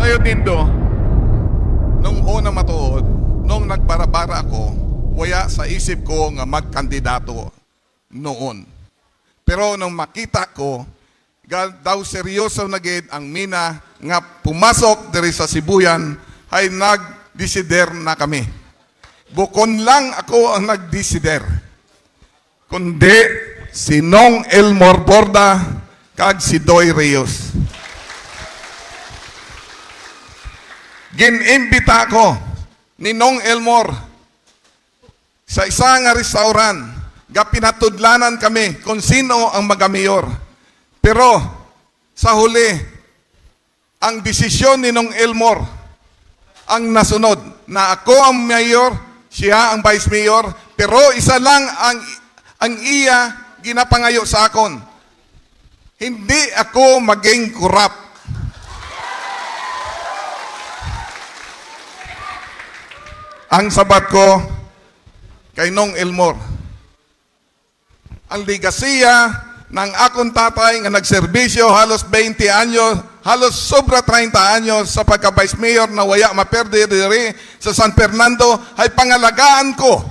Sayod nindo, nung una matuod, nung nagbarabara ako, waya sa isip ko nga magkandidato noon. Pero nung makita ko, daw seryoso na gid ang mina nga pumasok diri sa Sibuyan, ay nagdesider na kami. Bukon lang ako ang nagdesider. Kundi si Nong Elmore Borda kag si Doy Rios. Ginimbita ko ni Nong Elmore sa isa nga restaurant. Pinatudlanan kami kung sino ang magamayor. Pero sa huli, ang desisyon ni Nong Elmore ang nasunod na ako ang mayor, siya ang vice mayor, pero isa lang ang iya ginapangayo sa akon. Hindi ako maging corrupt. Ang sabat ko kay Nong Elmore, ang ligasiya ng akong tatay nga nagserbisyo halos 20 anyos, halos sobra 30 anyos sa pagka-vice mayor na waya maperde diri sa San Fernando, ay pangalagaan ko.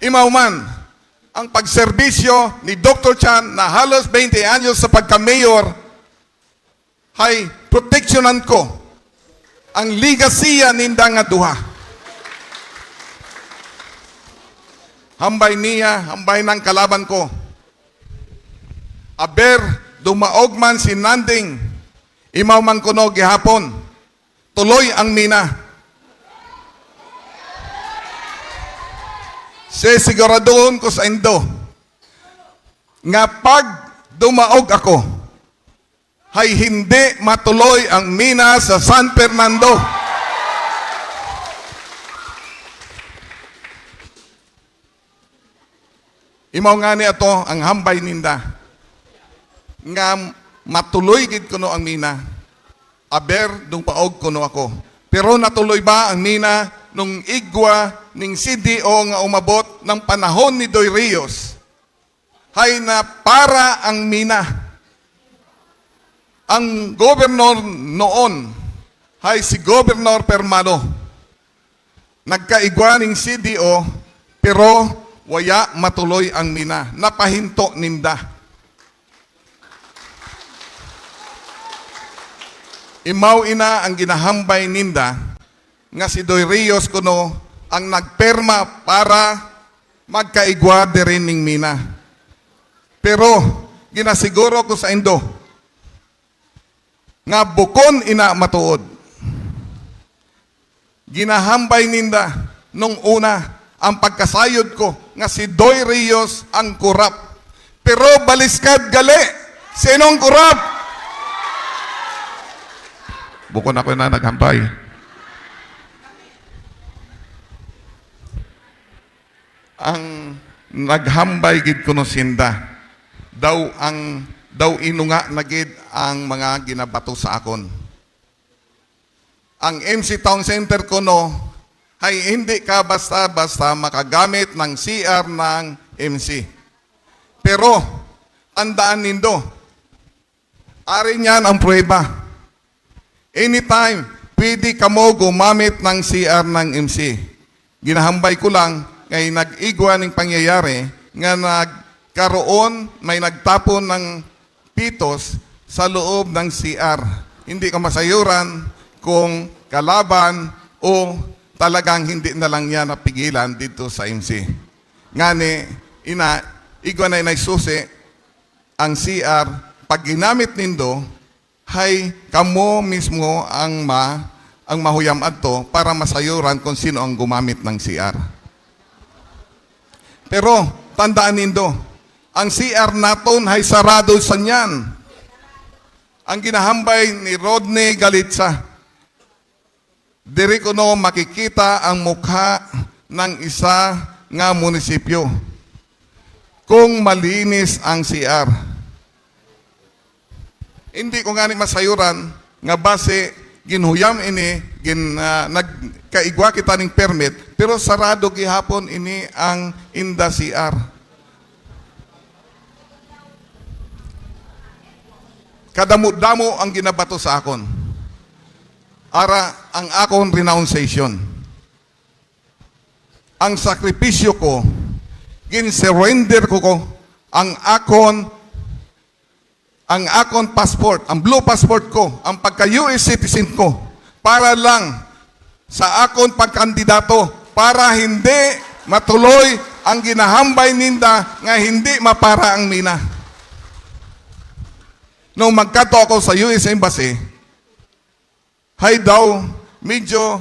Imauman, ang pagserbisyo ni Dr. Chan na halos 20 anyos sa pagka-mayor, ay proteksyonan ko ang ligasiya ninda nga duha. Hambay niya, hambay ng kalaban ko. Aber, dumaog man si Nanding, imaw man kuno gihapon, tuloy ang mina. Siguraduhon ko sa indo, nga pag dumaog ako, ay hindi matuloy ang mina sa San Fernando. Imaw nga ni ato ang hambay ninda nga matuloy gid kuno ang mina. Aber dung paog kuno ako. Pero natuloy ba ang mina nung igwa ning CDO nga umabot ng panahon ni Doy Rios? Hay na para ang mina. Ang gobernador noon ay si Gobernador Permado. Nagkaigwa ning CDO pero waya matuloy ang mina. Napahinto ninda. Imaw ina ang ginahambay ninda nga si Doy Rios kuno ang nagperma para magkaigwa diri ning mina. Pero ginasiguro ko sa indo nga bukon ina matuod. Ginahambay ninda nung una ang pagkasayod ko nga si Doy Rios ang kurap. Pero baliskad gali, sinong kurap? Bukon ako na naghambay. Ang naghambay gid kuno sinda. Daw inunga na gid ang mga ginabato sa akon. Ang MC Town Center kuno ay hindi ka basta-basta makagamit ng CR ng MC. Pero, tandaan nindo, ari niyan ang prueba. Anytime, pwede ka mo gumamit ng CR ng MC. Ginahambay ko lang, kay nag-igwa ng pangyayari, nga may nagtapon ng pitos sa loob ng CR. Hindi ka masayuran kung kalaban o talagang hindi na lang niya napigilan dito sa MC. Ngani, igwa na naisusi ang CR, pag ginamit nindo, hay kamo mismo ang mahuyam adto para masayuran kung sino ang gumamit ng CR. Pero, tandaan nindo, ang CR naton ay sarado sa niyan. Ang ginahambay ni Rodney Galitza, diri kuno makikita ang mukha ng isa nga munisipyo kung malinis ang CR. Hindi ko nga ni masayuran nga base ginhuyam ini nagkaigwa kita ning permit pero sarado gihapon ini ang inda CR. kadamo-damo ang ginabato sa akon. Ara ang akon renunciation. Ang sakripisyo ko, gin-surrender ko ang akon passport, ang blue passport ko, ang pagka-US citizen ko, para lang sa akon pagkandidato, para hindi matuloy ang ginahambay ninda nga hindi mapara ang mina. Nung magkato ako sa US Embassy, hay daw, medyo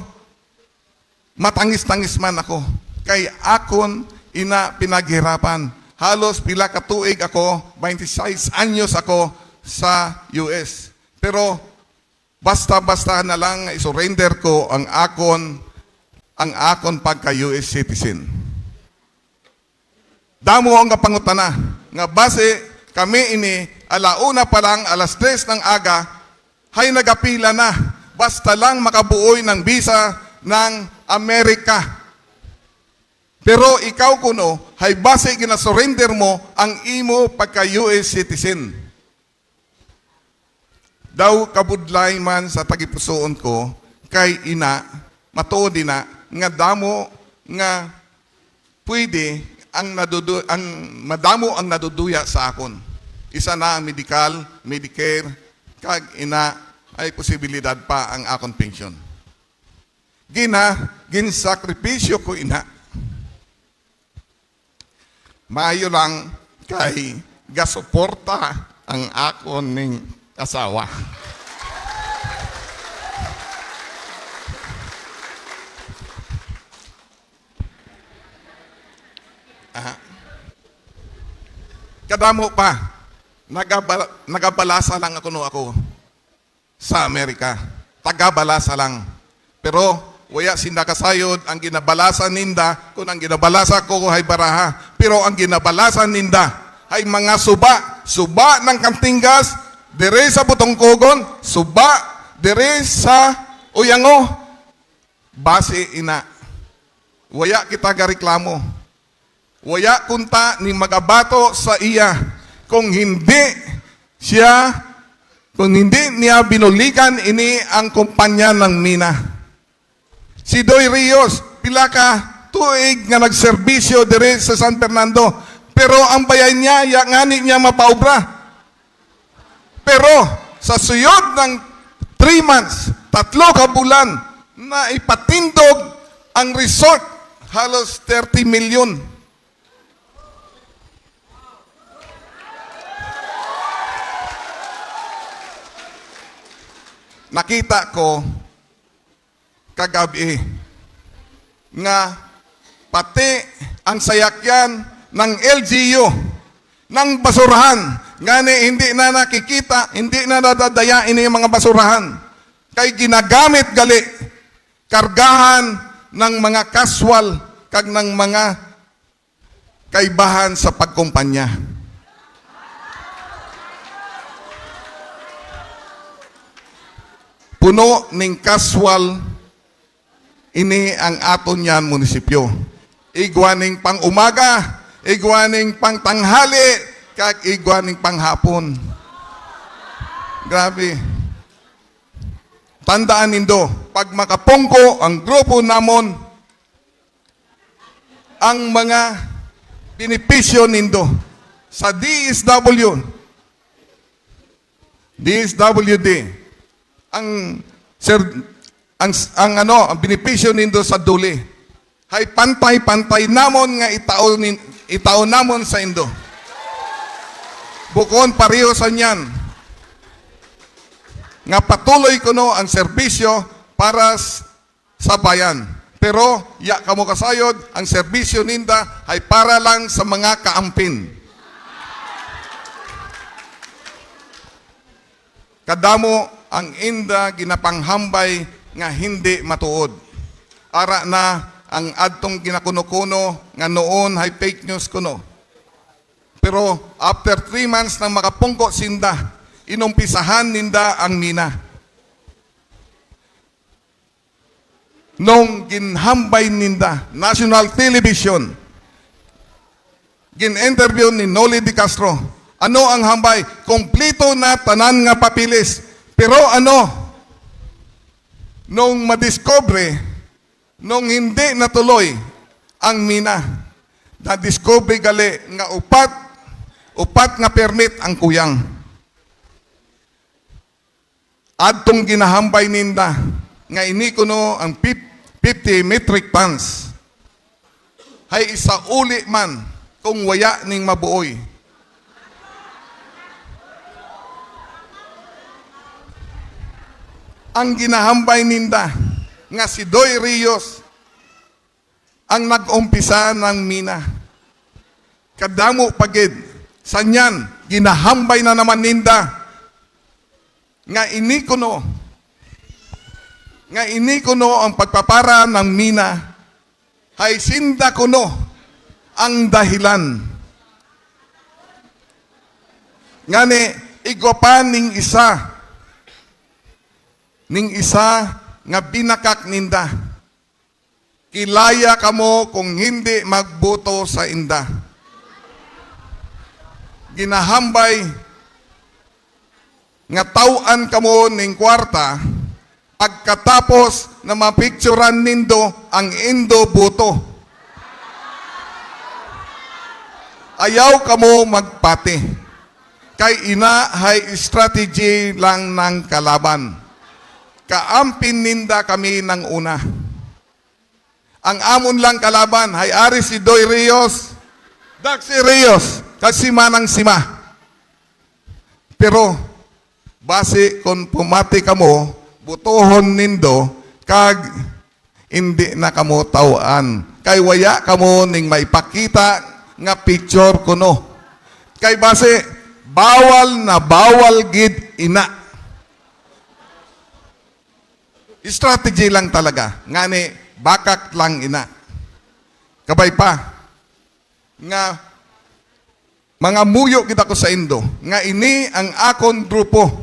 matangis-tangis man ako. Kay akon ina pinaghirapan. Halos pila ka tuig ako, 26 anyos ako sa US. Pero basta-basta na lang isurrender ko ang akon pagka-US citizen. Damo ang kapangutana nga base kami ini alauna pa lang alas 3 ng aga hay nagapila na basta lang makabuoy ng visa ng Amerika. Pero ikaw kuno hay base ginasurrender mo ang imo pagka-US citizen. Daw kabudlay man sa tagipusoon ko kay ina matuod ina nga damo nga pwede ang madamo ang naduduya sa akon. Isa na ang medical, Medicare, kag ina ay posibilidad pa ang akon pension. Ginsakripisyo ko ina. Maayo lang kay gasuporta ang akon ning asawa. Kadamo pa, nagabalasa lang ako sa Amerika. Tagabalasa lang. Pero waya sinda kasayod ang ginabalasa ninda kung ang ginabalasa ko ay baraha. Pero ang ginabalasa ninda ay mga suba ng kantingas, dire sa Butongkogon, suba dire sa Uyango. Base ina. Waya kita gareklamo. Waya kunta ni magabato sa iya kung hindi niya binulikan ini ang kumpanya ng mina. Si Doy Rios, pila ka tuig nga nagserbisyo dire sa San Fernando, pero ang bayan niya, ngani niya mapaubra. Pero sa suyod ng 3 months, 3 ka bulan, na ipatindog ang resort, halos 30 milyon. Nakita ko kagabi nga pati ang sayakyan ng LGU ng basurahan ngani hindi na nakikita, hindi na nadadayain yung mga basurahan kay ginagamit gali kargahan ng mga kaswal kag ng mga kaibahan sa pagkumpanya. Puno ning kaswal ini ang aton yan munisipyo. Igwaning pang umaga, igwaning pang tanghali, kag igwaning pang hapon. Grabe. Tandaan nindo, pag makapungko ang grupo namon, ang mga benepisyo nindo sa DSWD, ang benepisyo nindo sa duli hay pantay-pantay namon nga itaon namon sa indo. Bukon pareho sa niyan nga patuloy kuno ang serbisyo para sa bayan. Pero ya kamo kasayod ang serbisyo ninda ay para lang sa mga kaampin. Kadamo ang inda ginapanghambay nga hindi matuod. Ara na ang adtong ginakuno-kuno nga noon hay fake news kuno. Pero after 3 months nang makapungko sinda, inumpisahan ninda ang mina. Nung ginhambay ninda, National Television, gin-interview ni Noli Di Castro, Ano ang hambay? Kompleto na tanan nga papilis. Pero ano? Nung madiscover, nung hindi natuloy ang mina, na-discover gali nga upat nga permit ang kuyang. Adtong ginahambay ninda, nga ini kuno ang 50 metric tons. Hay isa uli man kung waya ning mabuoy. Ang ginahambay ninda nga si Doy Rios ang nag-umpisa ng mina. Kadamo pagid sanyan ginahambay na naman ninda nga ini kuno ang pagpapara ng mina ay sinda kuno ang dahilan. Ngani igwapan ning isa nga binakak ninda. Kilaya kamo kung hindi magboto sa inda. Ginahambay nga tawaan kamo ning kwarta pagkatapos na mapicturan nindo ang indo boto. Ayaw kamo magpati. Kay ina hay strategy lang ng kalaban. Kaampin ninda kami ng una. Ang amon lang kalaban hay ari si Doy Rios, Daxi Rios, kasi manang sima. Pero base kung pumati kamo, butohon nindo kag hindi na kamo tawaan. Kay waya kamo ning maipakita nga picture kuno. Kay base bawal na bawal gid ina. Strategy lang talaga. Ngani bakak lang ina. Kabay pa nga mga muyo kita ko sa Indo nga ini ang akon grupo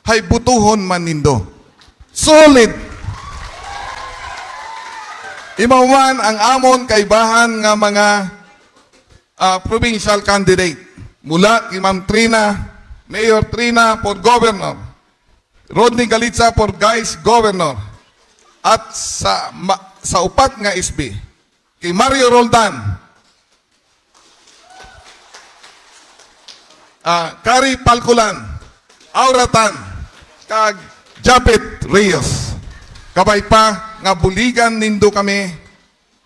hay butuhon man nindo. Solid. Imawan ang amon kaibahan nga mga provincial candidate mula kay Ma'am Trina, Mayor Trina for Governor, Rodney Galitza for Vice Governor, at sa upat nga SB kay Mario Roldan, Kari Palculan, Auratan, kag Japet Rios. Kabay pa nga buligan nindo kami,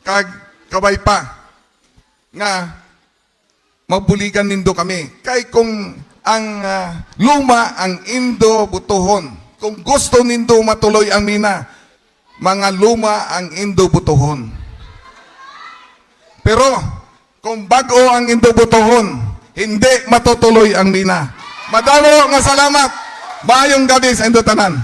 kag kabay pa nga mabuligan nindo kami. Kay kung ang luma ang indo butuhon, kung gusto nindo matuloy ang mina, mga luma ang indo butuhon. Pero kung bago ang indo butuhon, hindi matutuloy ang mina. Madamo nga salamat. Maayong gabi sa indo tanan.